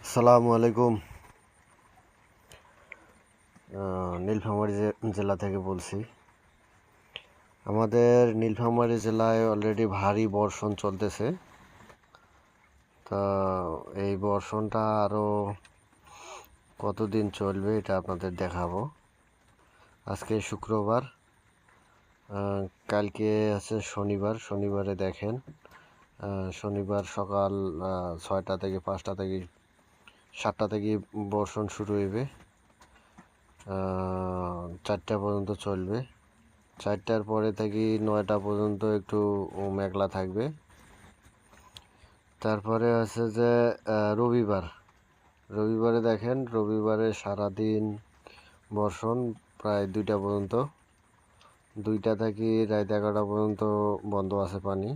আসসালামু আলাইকুম। নীলফামারী জেলা থেকে বলছি। আমাদের নীলফামারী জেলায় অলরেডি ভারী বর্ষণ চলতেছে। তা এই বর্ষণটা আরও কতদিন চলবে এটা আপনাদের দেখাবো। আজকে শুক্রবার, কালকে আছে শনিবার। শনিবারে দেখেন, শনিবার সকাল 6টা থেকে 5টা থেকে 7টা থেকে বর্ষণ শুরু হইবে, 4টা পর্যন্ত চলবে। 4টার পরে থেকে 9টা পর্যন্ত একটু মেঘলা থাকবে। তারপরে আছে যে রবিবারে দেখেন, রবিবারে সারাদিন বর্ষণ, প্রায় 2টা পর্যন্ত। 2টা থেকে রাত 11টা পর্যন্ত বন্ধ আছে পানি।